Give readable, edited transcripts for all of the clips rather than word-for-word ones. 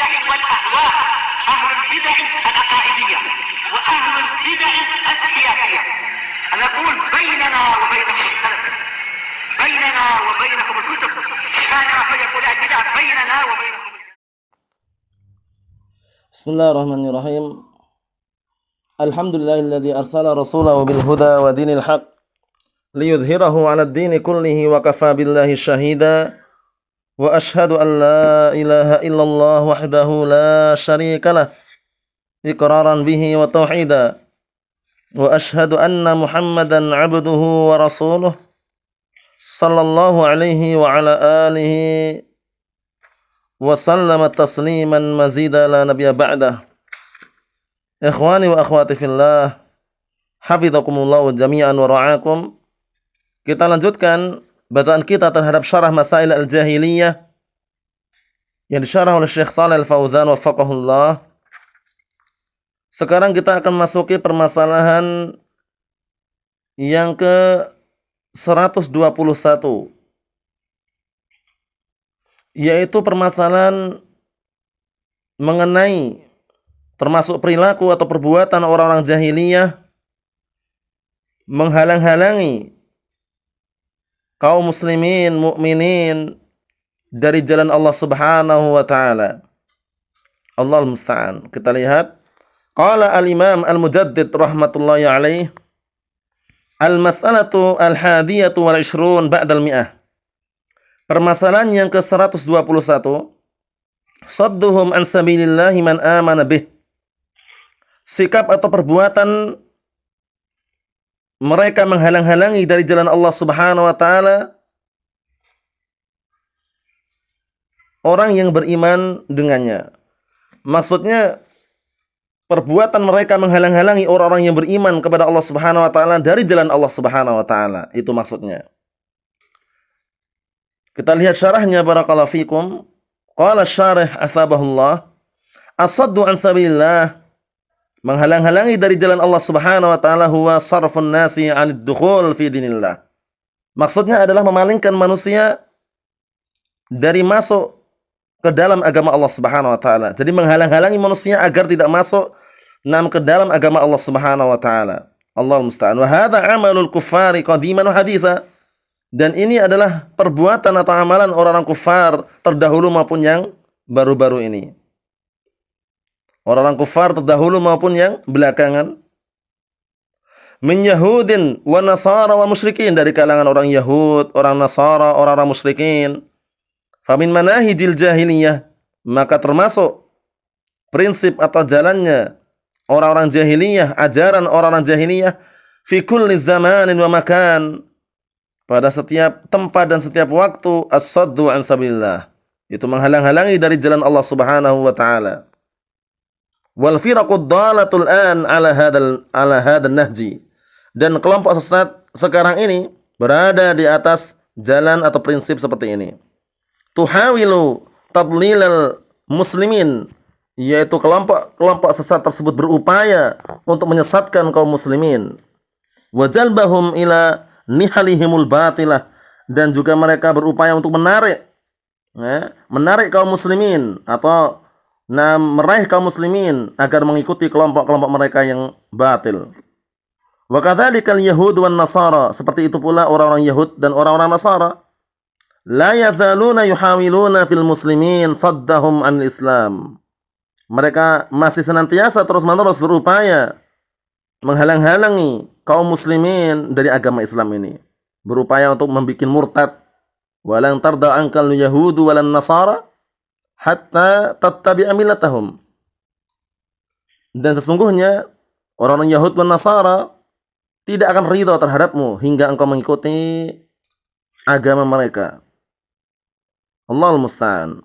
البدع والأهواء، أهل البدع العقائدية وأهل البدع السياسية. نقول بيننا وبينكم السلف، بيننا وبينكم الكتب، كان فيقول البدع بيننا وبينكم. بسم الله الرحمن الرحيم. الحمد لله الذي أرسل رسوله بالهدى ودين الحق ليظهره على الدين كله وكفى بالله شهيدا وأشهد أن لا إله إلا الله وحده لا شريك له إقرارا به وتوحيدا وأشهد أن محمدا عبده ورسوله صلى الله عليه وعلى آله وسلم تسليما مزيدا لا نبي بعده. Ikhwani wa akhwati fillah, hafizakumullah jami'an wa ra'akum. Kita lanjutkan bacaan kita terhadap syarah Masail al-Jahiliyah yang disyarah oleh Syekh Shalih Al-Fauzan waffaqahullah. Sekarang kita akan masuki permasalahan yang ke 121, yaitu permasalahan mengenai termasuk perilaku atau perbuatan orang-orang jahiliyah menghalang-halangi kaum muslimin, mukminin dari jalan Allah Subhanahu wa taala. Allahul musta'an. Kita lihat qala al-Imam Al-Mujaddid rahmatullahi alaih, al-mas'alatu al-hadiyatu wal 'ishrun ba'dal mi'ah. Permasalahan yang ke-121, sadduhum an sabilillahi man amana bih. Sikap atau perbuatan mereka menghalang-halangi dari jalan Allah Subhanahu wa taala orang yang beriman dengannya. Maksudnya perbuatan mereka menghalang-halangi orang-orang yang beriman kepada Allah Subhanahu wa taala dari jalan Allah Subhanahu wa taala. Itu maksudnya. Kita lihat syarahnya barakallahu fikum. Qala syarih asbahullah, as-saddu an sabilillah, menghalang-halangi dari jalan Allah Subhanahu wa taala, huwa sarfun nasi 'anid dukhul fi dinillah. Maksudnya adalah memalingkan manusia dari masuk ke dalam agama Allah Subhanahu wa taala. Jadi menghalang-halangi manusia agar tidak masuk ke dalam agama Allah Subhanahu wa taala. Allahul musta'an. Wa hadza 'amalul kuffari qadiman wa haditsa. Dan ini adalah perbuatan atau amalan orang-orang kufar terdahulu maupun yang baru-baru ini. Orang-orang kufar terdahulu maupun yang belakangan. Min Yahudin wa Nasara wa musyrikin, dari kalangan orang Yahud, orang Nasara, orang-orang musyrikin. Famin manahijil jahiliyah, maka termasuk prinsip atau jalannya orang-orang jahiliyah, ajaran orang-orang jahiliyah, fi kulli zamanin wa makan, pada setiap tempat dan setiap waktu, as-saddu an sabilillah, itu menghalang-halangi dari jalan Allah Subhanahu wa taala. Wal firaqud dalatul an ala hadzal nahji, dan kelompok sesat sekarang ini berada di atas jalan atau prinsip seperti ini. Tuhawilu tadlilal muslimin, yaitu kelompok sesat tersebut berupaya untuk menyesatkan kaum muslimin. Wa jalbahum ila nihalihimul batilah, dan juga mereka berupaya untuk menarik kaum muslimin atau meraih kaum muslimin agar mengikuti kelompok-kelompok mereka yang batil. Wa kadzalikal yahud wan nasara, seperti itu pula orang-orang Yahud dan orang-orang Nasara. La yazaluna yuhawiluna fil muslimin saddahum anil Islam. Mereka masih senantiasa terus-menerus berupaya menghalang-halangi kaum muslimin dari agama Islam ini, berupaya untuk membuat murtad. Walan tarda ankal yahudu walan nasara hatta tattabi'a millatahum. Dan sesungguhnya orang-orang Yahud dan Nasara tidak akan ridha terhadapmu hingga engkau mengikuti agama mereka. Allahul musta'an.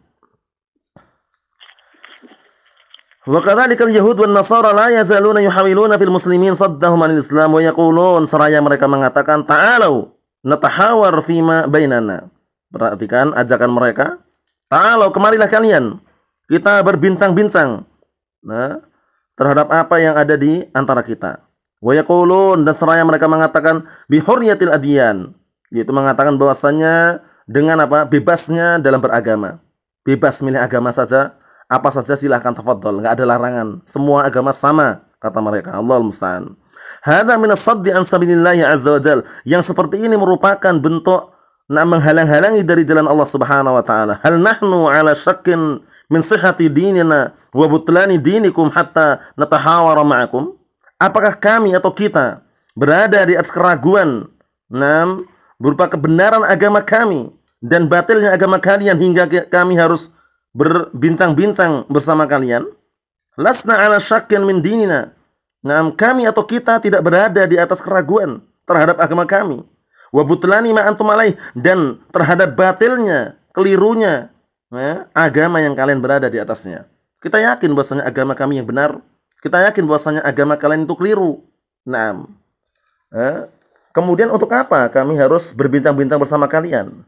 Wa kadzalika al-yahud wan nasara la yazaluna yuhawiluna fil muslimin saddahum anil islam wa yaqulun, seraya mereka mengatakan ta'alu natahawar fima bainana. Perhatikan ajakan mereka, ta'alu, kemarilah kalian kita berbincang-bincang terhadap apa yang ada di antara kita. Wa yaqulun, dan seraya mereka mengatakan bihurriyatil adyan, yaitu mengatakan bahwasannya dengan bebasnya dalam beragama, bebas milih agama saja. Apa saja silahkan tafadhol, enggak ada larangan. Semua agama sama, kata mereka. Allahul musta'an. Hadza min as-saddi an sabilillah azza wa jalla. Yang seperti ini merupakan bentuk menghalang-halangi dari jalan Allah Subhanahu wa taala. Hal nahnu ala syakkin min sihhati dinina wa butlani dinikum hatta natahawara ma'akum? Apakah kami atau kita berada di atas keraguan berupa kebenaran agama kami dan batilnya agama kalian hingga kami harus berbincang-bincang bersama kalian? Lasna ala syakkin min dinina. Kami atau kita tidak berada di atas keraguan terhadap agama kami. Wa butlani ma antum alaih, dan terhadap batilnya, kelirunya agama yang kalian berada di atasnya. Kita yakin bahwasanya agama kami yang benar. Kita yakin bahwasanya agama kalian itu keliru. Kemudian untuk apa kami harus berbincang-bincang bersama kalian?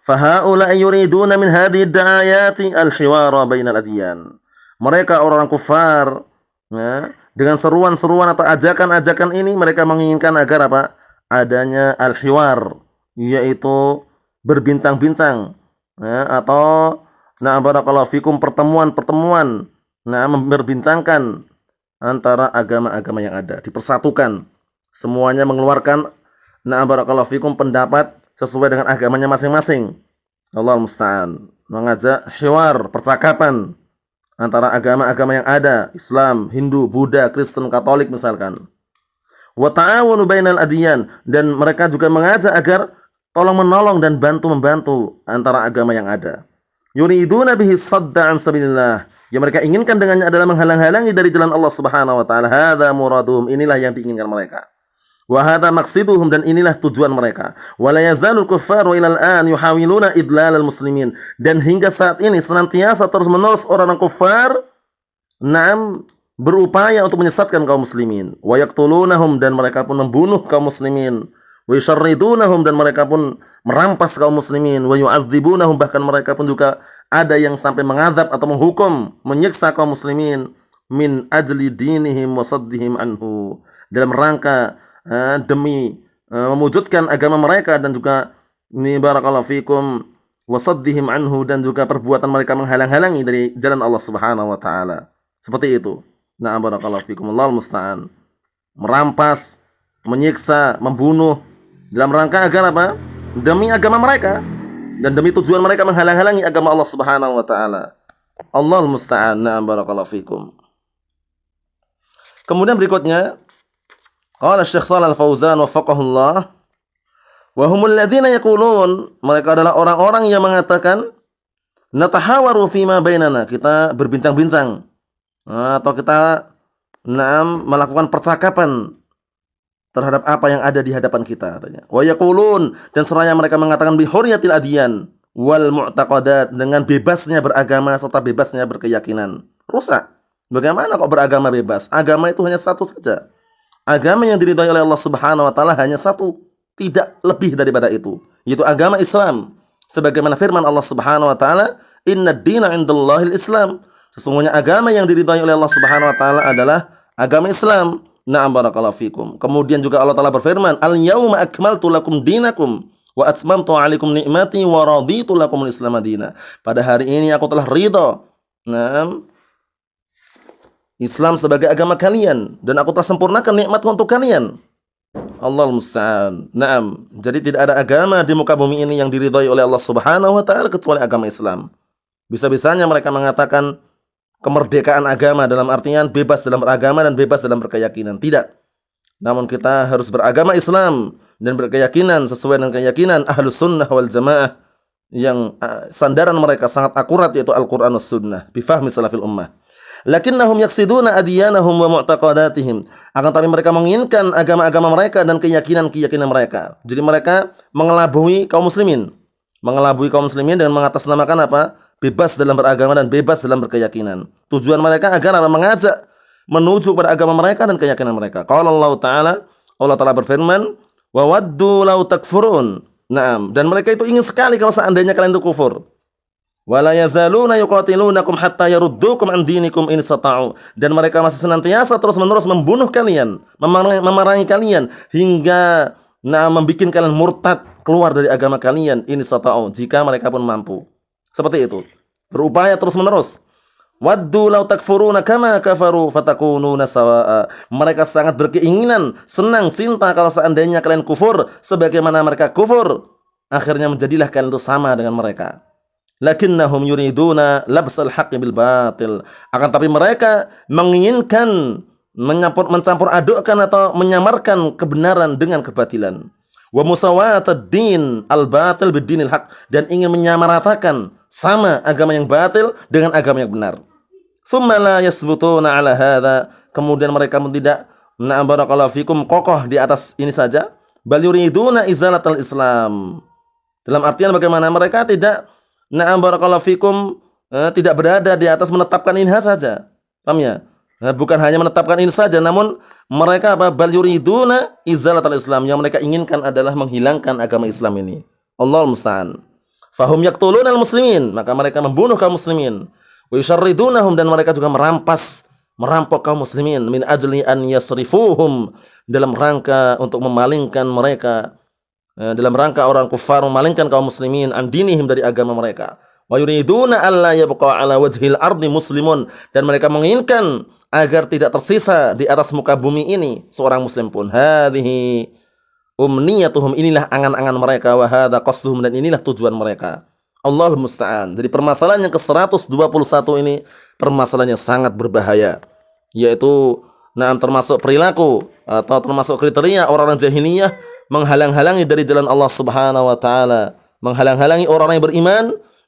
Fa haula yuriduna min hadhihi ad-da'ayati al-hiwara bainal adyan. Mereka orang kufar, dengan seruan-seruan atau ajakan-ajakan ini mereka menginginkan agar apa? Adanya al-hiwar, yaitu berbincang-bincang, atau barakallahu fikum pertemuan-pertemuan, memperbincangkan antara agama-agama yang ada, dipersatukan, semuanya mengeluarkan barakallahu fikum pendapat sesuai dengan agamanya masing-masing. Allah musta'an. Mengajak hiwar, percakapan antara agama-agama yang ada, Islam, Hindu, Buddha, Kristen, Katolik misalkan. Wa ta'awunu bainal adyan, dan mereka juga mengajak agar tolong-menolong dan bantu-membantu antara agama yang ada. Yuriduna bihi sadda an sabilillah. Yang mereka inginkan dengannya adalah menghalang-halangi dari jalan Allah Subhanahu wa taala. Hadza muraduhum, inilah yang diinginkan mereka. Wa hadza maqsiduhum, dan inilah tujuan mereka. Wa la yazalul kuffaru ilal an yuhawiluna idlalal muslimin, dan hingga saat ini senantiasa terus-menerus orang kafir berupaya untuk menyesatkan kaum muslimin. Wa yaqtulunahum, dan mereka pun membunuh kaum muslimin. Wa yusharridunahum, dan mereka pun merampas kaum muslimin. Wa yu'adzibunahum, bahkan mereka pun juga ada yang sampai mengadab atau menghukum, menyiksa kaum muslimin min ajli dinihim wa saddihim anhu, dalam rangka demi mewujudkan agama mereka, dan juga barakallahu fikum wa saddihim anhu, dan juga perbuatan mereka menghalang-halangi dari jalan Allah Subhanahu wa taala. Seperti itu. Barakallahu fikum, Allahul musta'an. Merampas, menyiksa, membunuh dalam rangka agar apa? Demi agama mereka dan demi tujuan mereka menghalang-halangi agama Allah Subhanahu wa taala. Allahul musta'an. Barakallahu fikum. Kemudian berikutnya, qala Syekh Shalal Fauzan wafaqahullah, wa humul ladzina yaqulun, mereka adalah orang-orang yang mengatakan natahawaru fima bainana, kita berbincang-bincang atau kita melakukan percakapan terhadap apa yang ada di hadapan kita, katanya. Wa yaqulun, dan seraya mereka mengatakan bi hurriyatil adyan wal mu'taqadat, dengan bebasnya beragama serta bebasnya berkeyakinan. Rusak. Bagaimana kok beragama bebas? Agama itu hanya satu saja. Agama yang diridhai oleh Allah Subhanahu wa taala hanya satu, tidak lebih daripada itu, yaitu agama Islam. Sebagaimana firman Allah Subhanahu wa taala, "Innad dina 'indallahil Islam." Sesungguhnya agama yang diridhai oleh Allah Subhanahu wa taala adalah agama Islam. Barakallahu fikum. Kemudian juga Allah taala berfirman, "Al-yauma akmaltu lakum dinakum wa atmamtu 'alaikum ni'mati wa raditu lakumul Islam madina." Pada hari ini aku telah ridha Islam sebagai agama kalian, dan aku telah sempurnakan nikmatku untuk kalian. Allahul musta'an. Jadi tidak ada agama di muka bumi ini yang diridhai oleh Allah Subhanahu wa taala kecuali agama Islam. Bisa-bisanya mereka mengatakan kemerdekaan agama dalam artian bebas dalam beragama dan bebas dalam berkeyakinan. Tidak. Namun kita harus beragama Islam dan berkeyakinan sesuai dengan keyakinan Ahlus Sunnah wal Jamaah yang sandaran mereka sangat akurat, yaitu Al-Qur'an was Sunnah bi fahmi salafil ummah. Lakinnahum yaqsiduna adyanahum wa mu'taqadatihim. Akan tapi mereka menginginkan agama-agama mereka dan keyakinan-keyakinan mereka. Jadi mereka mengelabui kaum muslimin. Mengelabui kaum muslimin dengan mengatasnamakan apa? Bebas dalam beragama dan bebas dalam berkeyakinan. Tujuan mereka agar apa? Mengajak menuju pada agama mereka dan keyakinan mereka. Qala Allah Ta'ala, Allah Ta'ala berfirman, "Wa waddu law takfurun." Dan mereka itu ingin sekali kalau seandainya kalian itu kufur. Wala yazaluna yuqatilunakum hatta yaruddukum an dinikum in istata'u. Dan mereka masih senantiasa terus-menerus membunuh kalian, memerangi kalian hingga membikin kalian murtad, keluar dari agama kalian in istata'u, jika mereka pun mampu. Seperti itu. Berupaya terus-menerus. Waddu law takfuruna kama kafaru fatakununa sawa'a. Mereka sangat berkeinginan, senang, cinta kalau seandainya kalian kufur sebagaimana mereka kufur. Akhirnya menjadilah kalian itu sama dengan mereka. Lakinnahum yuriduna labsal haqqi bil batil. Akan tapi mereka menginginkan mencampur adukkan atau menyamarkan kebenaran dengan kebatilan. Wa musawatad din al batil bid dinil haq, dan ingin menyamaratakan sama agama yang batil dengan agama yang benar. Tsumma la yasbutuna ala hadza, kemudian mereka pun tidak na'am barakallahu fikum kokoh di atas ini saja, bal yuriduna izalatal Islam. Dalam artian bagaimana mereka tidak na'am barakallahu fikum tidak berada di atas menetapkan ini saja. Paham ya? Bukan hanya menetapkan ini saja, namun mereka apa? Bal yuriduna izalatal Islam, yang mereka inginkan adalah menghilangkan agama Islam ini. Allahul musta'an. Fahum yaqtulunal muslimin, maka mereka membunuh kaum muslimin. Wa yusharridunahum, dan mereka juga merampok kaum muslimin min ajli an yasrifuhum, dalam rangka untuk memalingkan mereka, dalam rangka orang kufar memalingkan kaum muslimin an dinihim, dari agama mereka. Wa yuriduna alla yabqa ala wajhil ardi muslimun, dan mereka menginginkan agar tidak tersisa di atas muka bumi ini seorang muslim pun. Hadhihi umniyatuhum, inilah angan-angan mereka, wa hadza qasduhum, dan inilah tujuan mereka. Allahul musta'an. Jadi permasalahan yang ke-121 ini permasalahan yang sangat berbahaya, yaitu termasuk perilaku atau termasuk kriteria orang-orang jahiliyah menghalang-halangi dari jalan Allah Subhanahu wa taala, menghalang-halangi orang yang beriman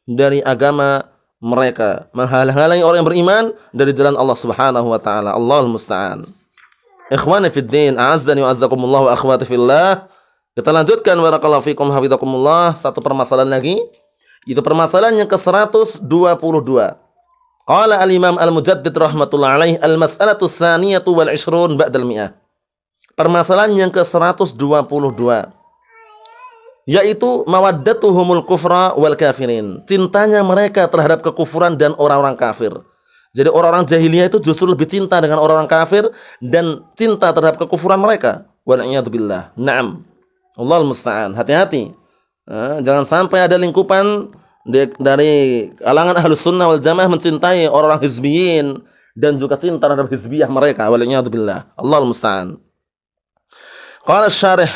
dari agama mereka, menghalang-halangi orang yang beriman dari jalan Allah Subhanahu wa taala. Allahul musta'an. Ikhwani fid din, a'azzani wa azzakumullah wa akhwati fillah. Kita lanjutkan, barakallahu fikum hafizakumullah, satu permasalahan lagi, itu permasalahan yang ke-122. Qala al-Imam Al-Mujaddid rahmatullah alaih, al-mas'alatu tsaniyatu wal 'ishrun ba'dal mi'ah. Permasalahan yang ke-122, yaitu mawaddatuhumul kufra wal kafirin. Cintanya mereka terhadap kekufuran dan orang-orang kafir. Jadi orang-orang jahiliyah itu justru lebih cinta dengan orang-orang kafir dan cinta terhadap kekufuran mereka. Wal'iyadzubillah. Naam. Allahul musta'an. Hati-hati. Jangan sampai ada lingkupan dari kalangan ahlus sunnah wal jamaah mencintai orang-orang hizbiyin dan juga cinta terhadap hizbiyah mereka. Wal'iyadzubillah. Allahul musta'an. Qala syarih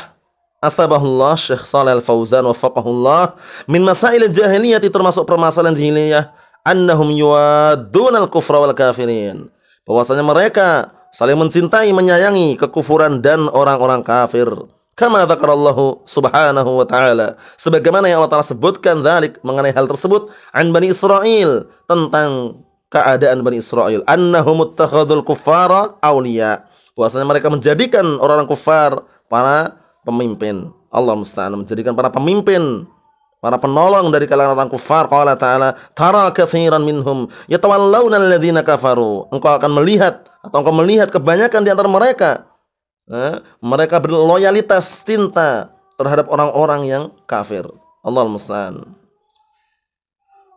athabahullah Syekh Shalih Al-Fauzan wafaqahullah, min masail jahiliyah, termasuk permasalahan jahiliyah, annahum yuwaddunal kufra wal kafirin, bahwasanya mereka saling mencintai, menyayangi kekufuran dan orang-orang kafir. Kama dzakarallahu subhanahu wa ta'ala, sebagaimana yang Allah Ta'ala sebutkan dzalik, mengenai hal tersebut, an Bani Israil, tentang keadaan Bani Israil, annahum ittakhadul kuffara awliya, bahwasanya mereka menjadikan orang-orang kufar para pemimpin. Allah musta'an, menjadikan para pemimpin, para penolong dari kalangan orang kufar. Qala ta'ala, tara katsiran minhum yatawallawna alladhina kafaru. Engkau akan melihat, atau engkau melihat kebanyakan di antara mereka, mereka berloyalitas, cinta terhadap orang-orang yang kafir. Allah musta'an.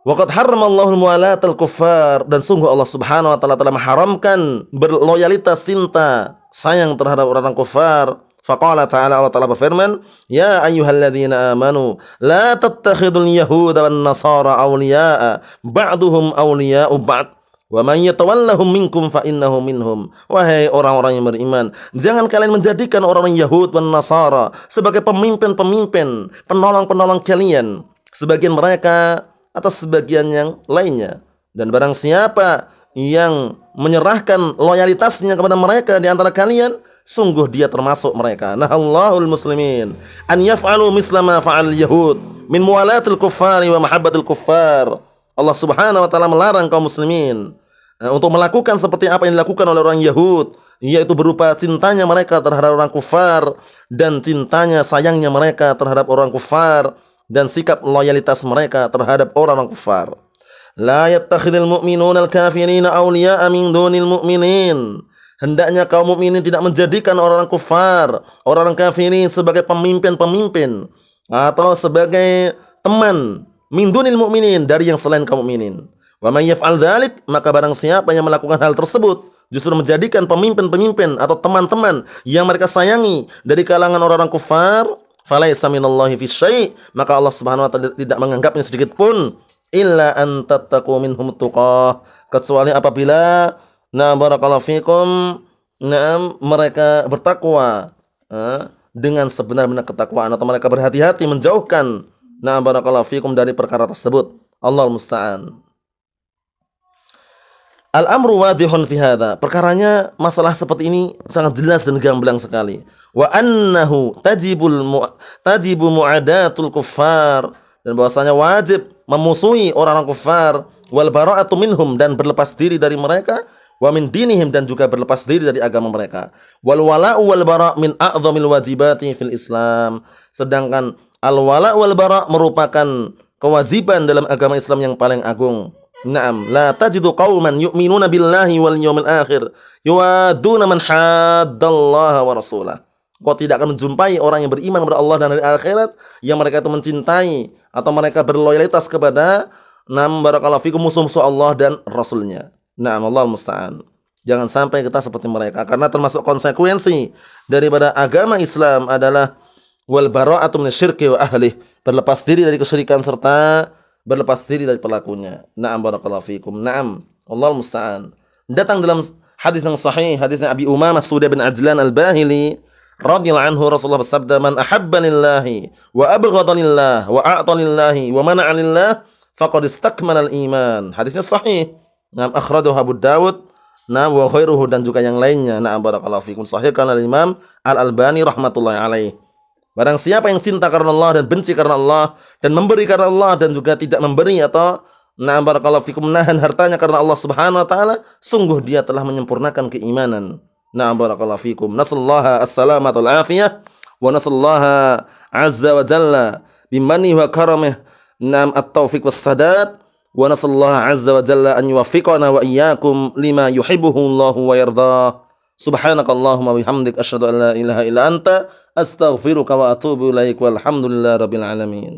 Wa qad harramallahu al-muwalatal kuffar, dan sungguh Allah Subhanahu wa taala telah mengharamkan berloyalitas, cinta, sayang terhadap orang-orang kufar. Faqala ta'ala, Allah Ta'ala berfirman, ya ayyuhalladzina amanu la tattakhidul yahuda wan nasara awliya'a ba'duhum awliya'u ba'd wa man yatawallahum minkum fa innahu minhum. Wahai orang-orang yang beriman, jangan kalian menjadikan orang Yahud dan Nasara sebagai pemimpin-pemimpin, penolong-penolong kalian, sebagian mereka atas sebagian yang lainnya. Dan barang siapa yang menyerahkan loyalitasnya kepada mereka di antara kalian, sungguh dia termasuk mereka. Nahallahul muslimin an yaf'alu misla ma fa'al yahud min muwalatil kuffari wa mahabbatil kuffar. Allah Subhanahu wa taala melarang kaum muslimin untuk melakukan seperti apa yang dilakukan oleh orang Yahud, yaitu berupa cintanya mereka terhadap orang kufar dan cintanya, sayangnya mereka terhadap orang kufar dan sikap loyalitas mereka terhadap orang-orang kufar. La yattakhidul mu'minuna al-kafirina awliya'a min dunil mu'minin. Hendaknya kaum mukminin tidak menjadikan orang-orang kufar, orang-orang kafirin sebagai pemimpin-pemimpin atau sebagai teman, min dunil mu'minin, dari yang selain kaum mukminin. Wa may yaf'al dzalik, maka barang siapa yang melakukan hal tersebut, justru menjadikan pemimpin-pemimpin atau teman-teman yang mereka sayangi dari kalangan orang-orang kufar, falaisa minallahi fi syai', maka Allah Subhanahu wa taala tidak menganggapnya sedikit pun, illa an tattaqu minhum tuqah, kecuali apabila barakallahu fikum mereka bertakwa dengan sebenar-benar ketakwaan, atau mereka berhati-hati menjauhkan barakallahu fikum dari perkara tersebut. Allahul musta'an. Al-amru wadihun fi hadza. Perkaranya masalah seperti ini sangat jelas dan gamblang sekali. Wa annahu tajibu mu'adatul kuffar, dan bahwasanya wajib memusuhi orang-orang kufar, wal bara'atu minhum, dan berlepas diri dari mereka, wa min dinihim, dan juga berlepas diri dari agama mereka. Wal wala'u wal bara' min a'dhamil wajibati fil Islam. Sedangkan al wala' wal bara' merupakan kewajiban dalam agama Islam yang paling agung. Naam, la tajidu qauman yu'minuna billahi wal yawmil akhir yuwaduna man haddallaha wa rasulah. Kau tidak akan menjumpai orang yang beriman kepada Allah dan hari akhirat yang mereka itu mencintai atau mereka berloyalitas kepada barakallahu fikum musuh-musuh Allah dan Rasulnya. Naam, Allahul musta'an. Jangan sampai kita seperti mereka, karena termasuk konsekuensi daripada agama Islam adalah wal bara'atu minasyirki wa ahlih, berlepas diri dari kesyirikan serta berlepas diri dari pelakunya. Na'am, barakallahu fikum. Na'am, Allahul musta'an. Datang dalam hadis yang sahih, hadisnya Abi Umamah Sudah bin Ajlan Al-Bahili radhiyallahu anhu, Rasulullah bersabda, "Man ahabba lillahi wa abghadha lillah wa a'ta lillahi wa mana'a lillah faqad istakmala al-iman." Hadisnya sahih. Na'am, akhrajahu Abu Dawud, na'am, wa khairuhu, dan juga yang lainnya. Na'am, barakallahu fikum. Sahihkan al-Imam Al-Albani rahmatullahi alaih. Barang siapa yang cinta karena Allah dan benci karena Allah, dan memberi karena Allah dan juga tidak memberi atau barakallahu fikum menahan hartanya karena Allah Subhanahu wa taala, sungguh dia telah menyempurnakan keimanan. Barakallahu fikum. Nasallaha as-salamata wal afiyah, wa nasallaha azza wa jalla bimani wa karamih at-taufiq was sadad, wa nasallaha azza wa jalla an yuwaffiqana wa iyyakum lima yuhibbuhu Allah wa yardah. Subhanakallahumma bihamdik asyhadu an la ilaha illa anta astaghfiruka wa atubu ilaik, walhamdulillahi rabbil alamin.